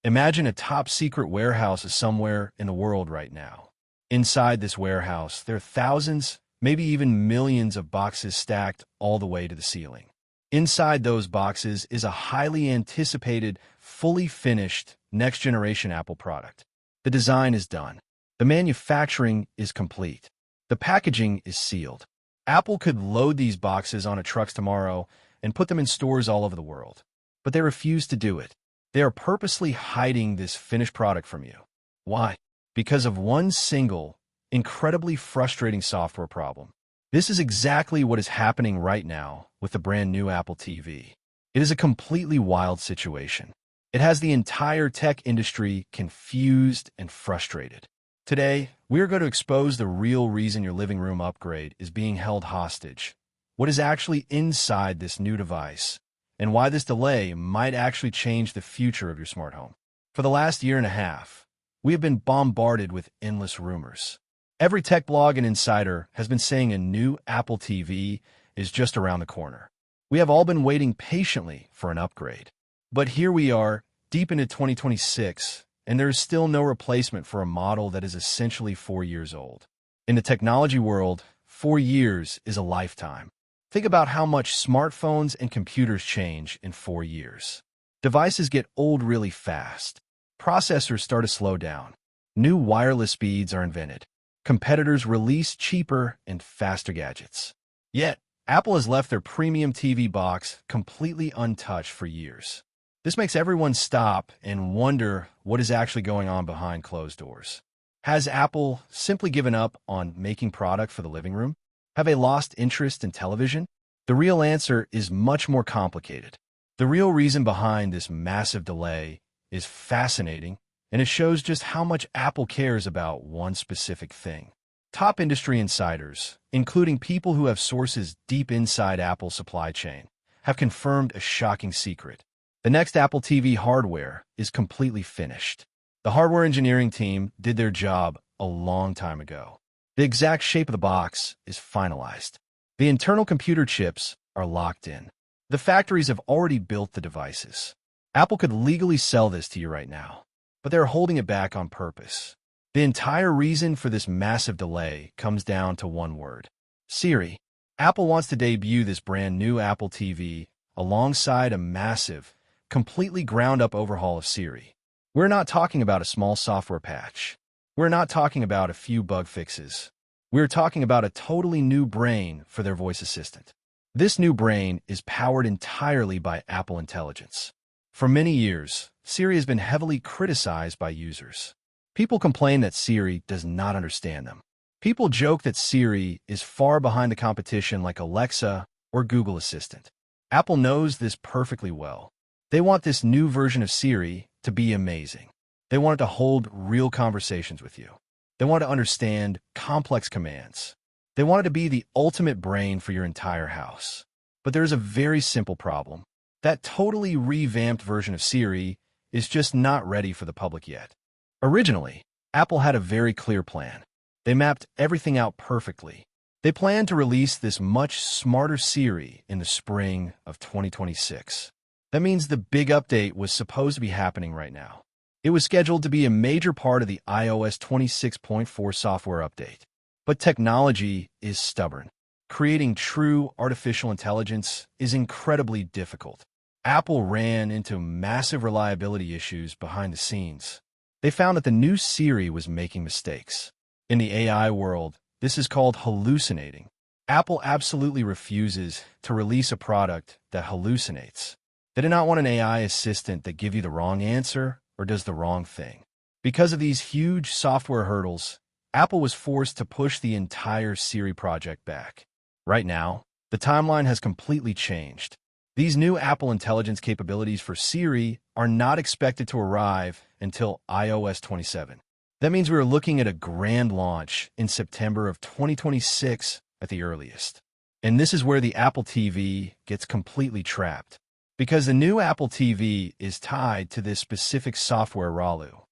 Imagine a top-secret warehouse is somewhere in the world right now. Inside this warehouse, there are thousands, maybe even millions of boxes stacked all the way to the ceiling. Inside those boxes is a highly anticipated, fully finished, next-generation Apple product. The design is done. The manufacturing is complete. The packaging is sealed. Apple could load these boxes onto trucks tomorrow and put them in stores all over the world. But they refuse to do it. They are purposely hiding this finished product from you. Why? Because of one single, incredibly frustrating software problem. This is exactly what is happening right now with the brand new Apple TV. It is a completely wild situation. It has the entire tech industry confused and frustrated. Today, we are going to expose the real reason your living room upgrade is being held hostage, what is actually inside this new device, and why this delay might actually change the future of your smart home. For the last year and a half, we have been bombarded with endless rumors. Every tech blog and insider has been saying a new Apple TV is just around the corner. We have all been waiting patiently for an upgrade. But here we are, deep into 2026, and there is still no replacement for a model that is essentially 4 years old. In the technology world, 4 years is a lifetime. Think about how much smartphones and computers change in 4 years. Devices get old really fast. Processors start to slow down. New wireless speeds are invented. Competitors release cheaper and faster gadgets. Yet, Apple has left their premium TV box completely untouched for years. This makes everyone stop and wonder what is actually going on behind closed doors. Has Apple simply given up on making product for the living room? Have they lost interest in television? The real answer is much more complicated. The real reason behind this massive delay is fascinating, and it shows just how much Apple cares about one specific thing. Top industry insiders, including people who have sources deep inside Apple's supply chain, have confirmed a shocking secret. The next Apple TV hardware is completely finished. The hardware engineering team did their job a long time ago. The exact shape of the box is finalized. The internal computer chips are locked in. The factories have already built the devices. Apple could legally sell this to you right now, but they're holding it back on purpose. The entire reason for this massive delay comes down to one word: Siri. Apple wants to debut this brand new Apple TV alongside a massive, completely ground-up overhaul of Siri. We're not talking about a small software patch. We're not talking about a few bug fixes. We're talking about a totally new brain for their voice assistant. This new brain is powered entirely by Apple Intelligence. For many years, Siri has been heavily criticized by users. People complain that Siri does not understand them. People joke that Siri is far behind the competition like Alexa or Google Assistant. Apple knows this perfectly well. They want this new version of Siri to be amazing. They want it to hold real conversations with you. They want to understand complex commands. They want it to be the ultimate brain for your entire house. But there's a very simple problem. That totally revamped version of Siri is just not ready for the public yet. Originally, Apple had a very clear plan. They mapped everything out perfectly. They planned to release this much smarter Siri in the spring of 2026. That means the big update was supposed to be happening right now. It was scheduled to be a major part of the iOS 26.4 software update. But technology is stubborn. Creating true artificial intelligence is incredibly difficult. Apple ran into massive reliability issues behind the scenes. They found that the new Siri was making mistakes. In the AI world, this is called hallucinating. Apple absolutely refuses to release a product that hallucinates. They do not want an AI assistant that gives you the wrong answer or does the wrong thing. Because of these huge software hurdles, Apple was forced to push the entire Siri project back. Right now, the timeline has completely changed. These new Apple Intelligence capabilities for Siri are not expected to arrive until iOS 27. That means we are looking at a grand launch in September of 2026 at the earliest. And this is where the Apple TV gets completely trapped. Because the new Apple TV is tied to this specific software RALU.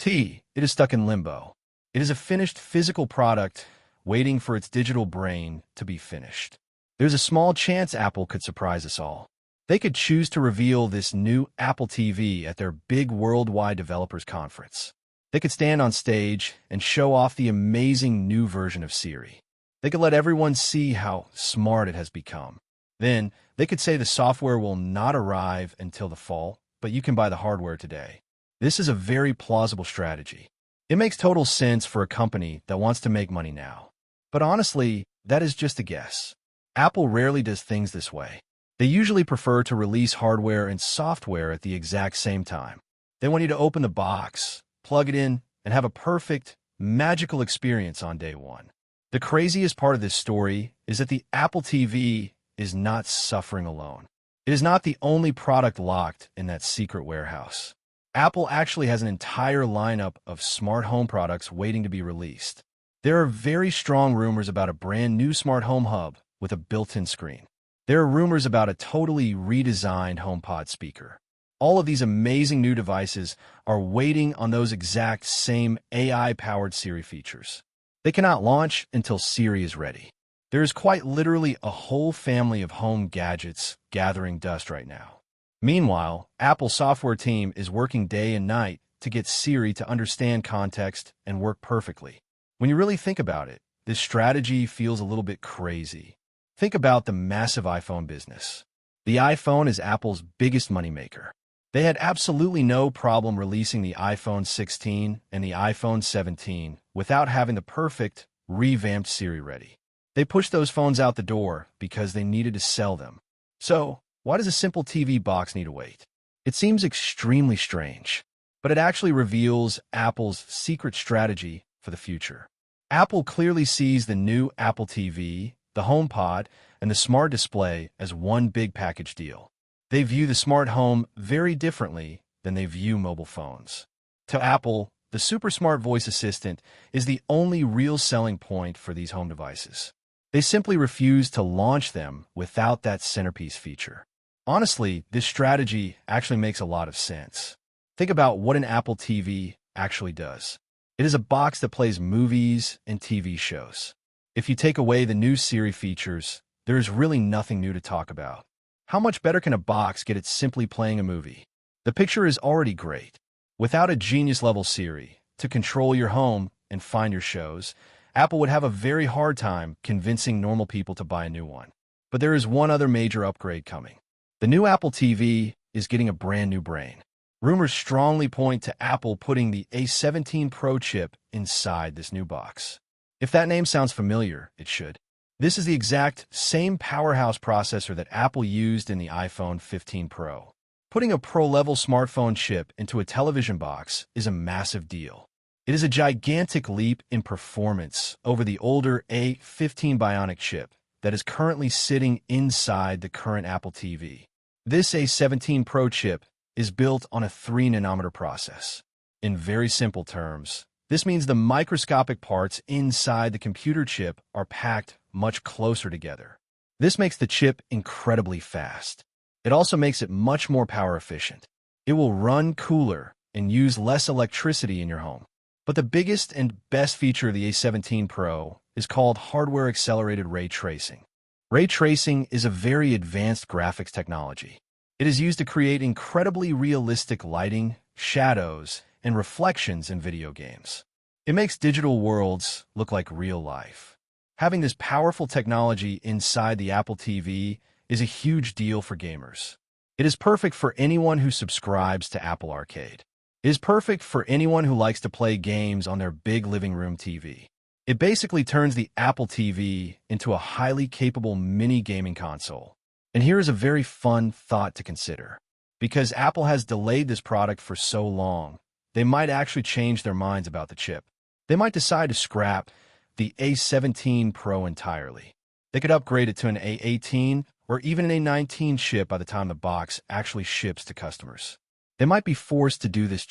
It is stuck in limbo. It is a finished physical product waiting for its digital brain to be finished. There's a small chance Apple could surprise us all. They could choose to reveal this new Apple TV at their big worldwide developers conference. They could stand on stage and show off the amazing new version of Siri. They could let everyone see how smart it has become. Then, they could say the software will not arrive until the fall, but you can buy the hardware today. This is a very plausible strategy. It makes total sense for a company that wants to make money now. But honestly, that is just a guess. Apple rarely does things this way. They usually prefer to release hardware and software at the exact same time. They want you to open the box, plug it in, and have a perfect, magical experience on day one. The craziest part of this story is that the Apple TV is not suffering alone. It is not the only product locked in that secret warehouse. Apple actually has an entire lineup of smart home products waiting to be released. There are very strong rumors about a brand new smart home hub with a built-in screen. There are rumors about a totally redesigned HomePod speaker. All of these amazing new devices are waiting on those exact same AI-powered Siri features. They cannot launch until Siri is ready. There is quite literally a whole family of home gadgets gathering dust right now. Meanwhile, Apple's software team is working day and night to get Siri to understand context and work perfectly. When you really think about it, this strategy feels a little bit crazy. Think about the massive iPhone business. The iPhone is Apple's biggest moneymaker. They had absolutely no problem releasing the iPhone 16 and the iPhone 17 without having the perfect, revamped Siri ready. They pushed those phones out the door because they needed to sell them. So, why does a simple TV box need to wait? It seems extremely strange, but it actually reveals Apple's secret strategy for the future. Apple clearly sees the new Apple TV, the HomePod, and the smart display as one big package deal. They view the smart home very differently than they view mobile phones. To Apple, the super smart voice assistant is the only real selling point for these home devices. They simply refuse to launch them without that centerpiece feature. Honestly, this strategy actually makes a lot of sense. Think about what an Apple TV actually does. It is a box that plays movies and TV shows. If you take away the new Siri features, there is really nothing new to talk about. How much better can a box get at simply playing a movie? The picture is already great. Without a genius-level Siri to control your home and find your shows, Apple would have a very hard time convincing normal people to buy a new one. But there is one other major upgrade coming. The new Apple TV is getting a brand new brain. Rumors strongly point to Apple putting the A17 Pro chip inside this new box. If that name sounds familiar, it should. This is the exact same powerhouse processor that Apple used in the iPhone 15 Pro. Putting a pro-level smartphone chip into a television box is a massive deal. It is a gigantic leap in performance over the older A15 Bionic chip that is currently sitting inside the current Apple TV. This A17 Pro chip is built on a 3-nanometer process. In very simple terms, this means the microscopic parts inside the computer chip are packed much closer together. This makes the chip incredibly fast. It also makes it much more power efficient. It will run cooler and use less electricity in your home. But the biggest and best feature of the A17 Pro is called hardware-accelerated ray tracing. Ray tracing is a very advanced graphics technology. It is used to create incredibly realistic lighting, shadows, and reflections in video games. It makes digital worlds look like real life. Having this powerful technology inside the Apple TV is a huge deal for gamers. It is perfect for anyone who subscribes to Apple Arcade. It is perfect for anyone who likes to play games on their big living room TV. It basically turns the Apple TV into a highly capable mini gaming console. And here is a very fun thought to consider. Because Apple has delayed this product for so long, they might actually change their minds about the chip. They might decide to scrap the A17 Pro entirely. They could upgrade it to an A18 or even an A19 chip by the time the box actually ships to customers. They might be forced to do this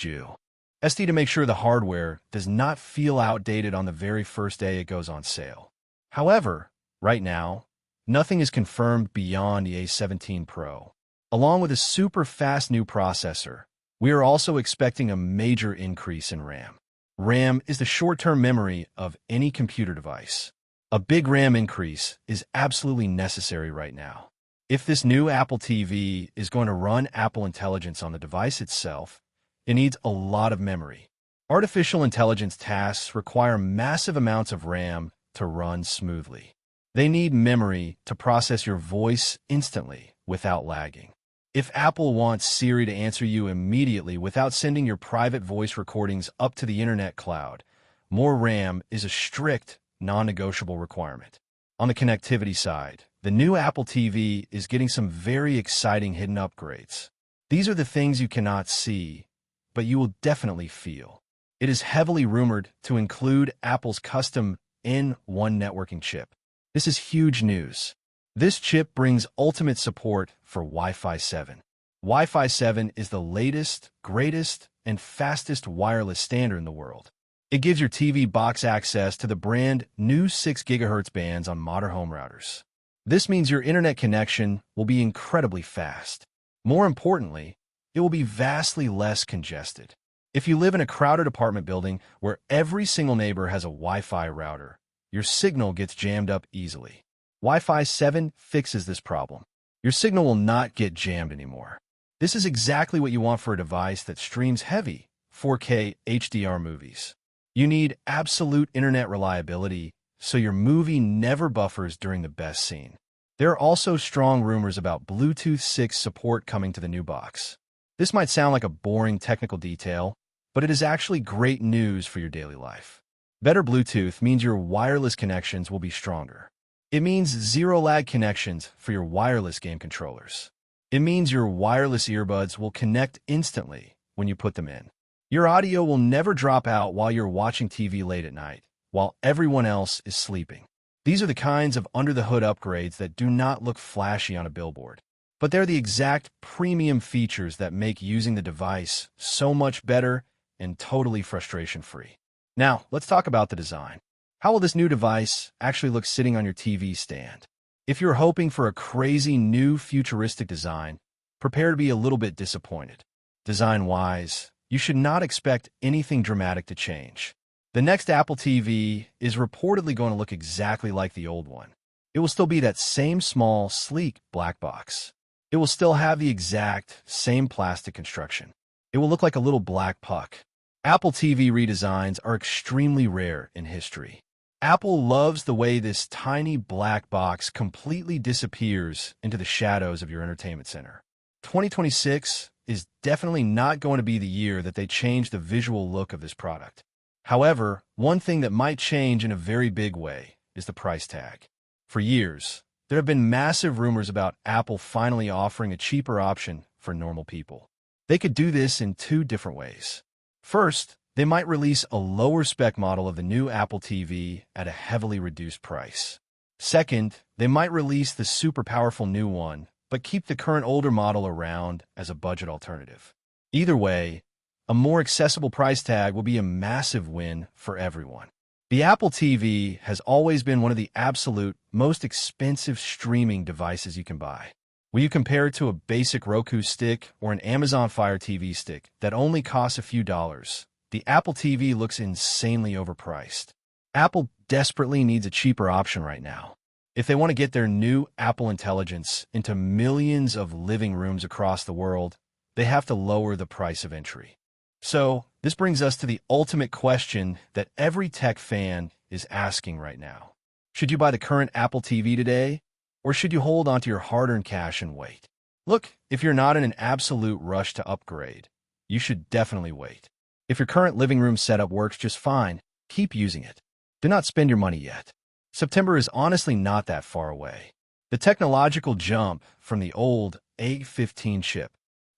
to make sure the hardware does not feel outdated on the very first day it goes on sale. However, right now, nothing is confirmed beyond the A17 Pro. Along with a super fast new processor, we are also expecting a major increase in RAM. RAM is the short-term memory of any computer device. A big RAM increase is absolutely necessary right now. If this new Apple TV is going to run Apple Intelligence on the device itself, it needs a lot of memory. Artificial intelligence tasks require massive amounts of RAM to run smoothly. They need memory to process your voice instantly without lagging. If Apple wants Siri to answer you immediately without sending your private voice recordings up to the internet cloud, more RAM is a strict, non-negotiable requirement. On the connectivity side, the new Apple TV is getting some very exciting hidden upgrades. These are the things you cannot see, but you will definitely feel. It is heavily rumored to include Apple's custom N1 networking chip. This is huge news. This chip brings ultimate support for Wi-Fi 7. Wi-Fi 7 is the latest, greatest, and fastest wireless standard in the world. It gives your TV box access to the brand new 6 GHz bands on modern home routers. This means your internet connection will be incredibly fast. More importantly, it will be vastly less congested. If you live in a crowded apartment building where every single neighbor has a Wi-Fi router, your signal gets jammed up easily. Wi-Fi 7 fixes this problem. Your signal will not get jammed anymore. This is exactly what you want for a device that streams heavy 4K HDR movies. You need absolute internet reliability so your movie never buffers during the best scene. There are also strong rumors about Bluetooth 6 support coming to the new box. This might sound like a boring technical detail, but it is actually great news for your daily life. Better Bluetooth means your wireless connections will be stronger. It means zero-lag connections for your wireless game controllers. It means your wireless earbuds will connect instantly when you put them in. Your audio will never drop out while you're watching TV late at night, while everyone else is sleeping. These are the kinds of under-the-hood upgrades that do not look flashy on a billboard, but they're the exact premium features that make using the device so much better and totally frustration-free. Now, let's talk about the design. How will this new device actually look sitting on your TV stand? If you're hoping for a crazy new futuristic design, prepare to be a little bit disappointed. Design-wise, you should not expect anything dramatic to change. The next Apple TV is reportedly going to look exactly like the old one. It will still be that same small, sleek black box. It will still have the exact same plastic construction. It will look like a little black puck. Apple TV redesigns are extremely rare in history. Apple loves the way this tiny black box completely disappears into the shadows of your entertainment center. 2026 is definitely not going to be the year that they change the visual look of this product. However, one thing that might change in a very big way is the price tag. For years, there have been massive rumors about Apple finally offering a cheaper option for normal people. They could do this in two different ways. First, they might release a lower spec model of the new Apple TV at a heavily reduced price. Second, they might release the super powerful new one, but keep the current older model around as a budget alternative. Either way, a more accessible price tag will be a massive win for everyone. The Apple TV has always been one of the absolute most expensive streaming devices you can buy. When you compare it to a basic Roku stick or an Amazon Fire TV stick that only costs a few dollars, the Apple TV looks insanely overpriced. Apple desperately needs a cheaper option right now. If they want to get their new Apple Intelligence into millions of living rooms across the world, they have to lower the price of entry. So, this brings us to the ultimate question that every tech fan is asking right now. Should you buy the current Apple TV today, or should you hold onto your hard-earned cash and wait? Look, if you're not in an absolute rush to upgrade, you should definitely wait. If your current living room setup works just fine, keep using it. Do not spend your money yet. September is honestly not that far away. The technological jump from the old A15 chip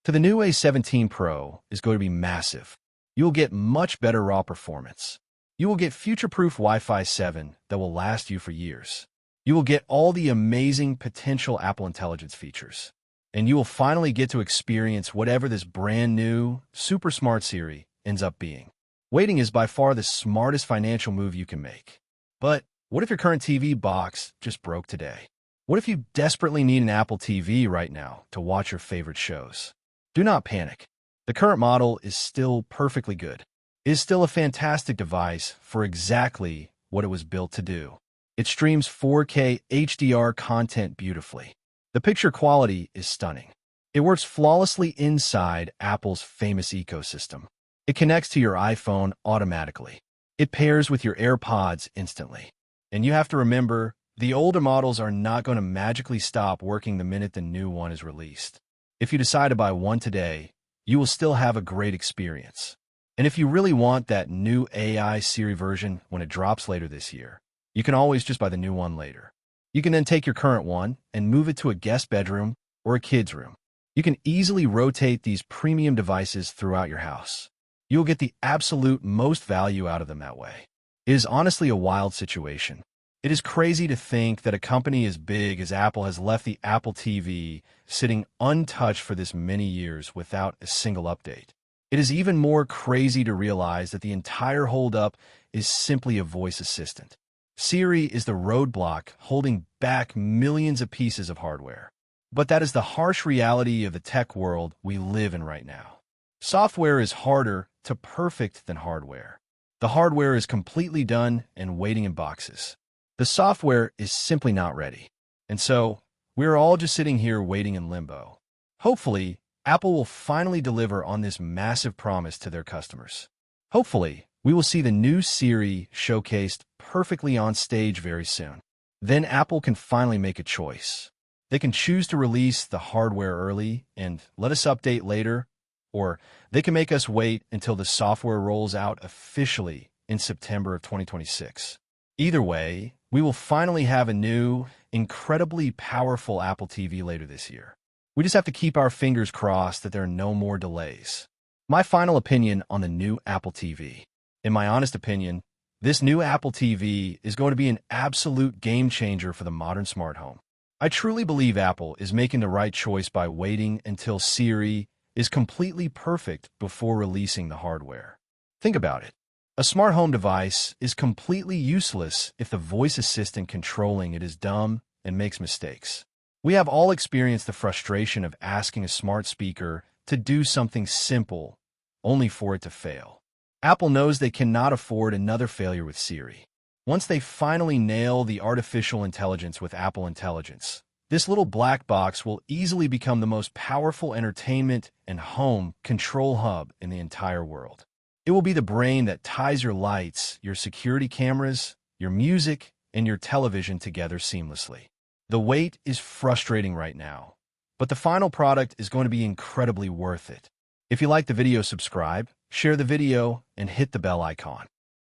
to the new A17 Pro is going to be massive. You will get much better raw performance. You will get future-proof Wi-Fi 7 that will last you for years. You will get all the amazing potential Apple Intelligence features. And you will finally get to experience whatever this brand new, super smart Siri ends up being. Waiting is by far the smartest financial move you can make. But what if your current TV box just broke today? What if you desperately need an Apple TV right now to watch your favorite shows? Do not panic. The current model is still perfectly good. It is still a fantastic device for exactly what it was built to do. It streams 4K HDR content beautifully. The picture quality is stunning. It works flawlessly inside Apple's famous ecosystem. It connects to your iPhone automatically. It pairs with your AirPods instantly. And you have to remember, the older models are not going to magically stop working the minute the new one is released. If you decide to buy one today, you will still have a great experience. And if you really want that new AI Siri version when it drops later this year, you can always just buy the new one later. You can then take your current one and move it to a guest bedroom or a kid's room. You can easily rotate these premium devices throughout your house. You'll get the absolute most value out of them that way. It is honestly a wild situation. It is crazy to think that a company as big as Apple has left the Apple TV sitting untouched for this many years without a single update. It is even more crazy to realize that the entire holdup is simply a voice assistant. Siri is the roadblock holding back millions of pieces of hardware. But that is the harsh reality of the tech world we live in right now. Software is harder to perfect than hardware. The hardware is completely done and waiting in boxes. The software is simply not ready. And so, we're all just sitting here waiting in limbo. Hopefully, Apple will finally deliver on this massive promise to their customers. Hopefully, we will see the new Siri showcased perfectly on stage very soon. Then Apple can finally make a choice. They can choose to release the hardware early and let us update later, or they can make us wait until the software rolls out officially in September of 2026. Either way, we will finally have a new, incredibly powerful Apple TV later this year. We just have to keep our fingers crossed that there are no more delays. My final opinion on the new Apple TV. In my honest opinion, this new Apple TV is going to be an absolute game changer for the modern smart home. I truly believe Apple is making the right choice by waiting until Siri is completely perfect before releasing the hardware. Think about it. A smart home device is completely useless if the voice assistant controlling it is dumb and makes mistakes. We have all experienced the frustration of asking a smart speaker to do something simple, only for it to fail. Apple knows they cannot afford another failure with Siri. Once they finally nail the artificial intelligence with Apple Intelligence, this little black box will easily become the most powerful entertainment and home control hub in the entire world. It will be the brain that ties your lights, your security cameras, your music, and your television together seamlessly. The wait is frustrating right now, but the final product is going to be incredibly worth it. If you like the video, subscribe, share the video, and hit the bell icon.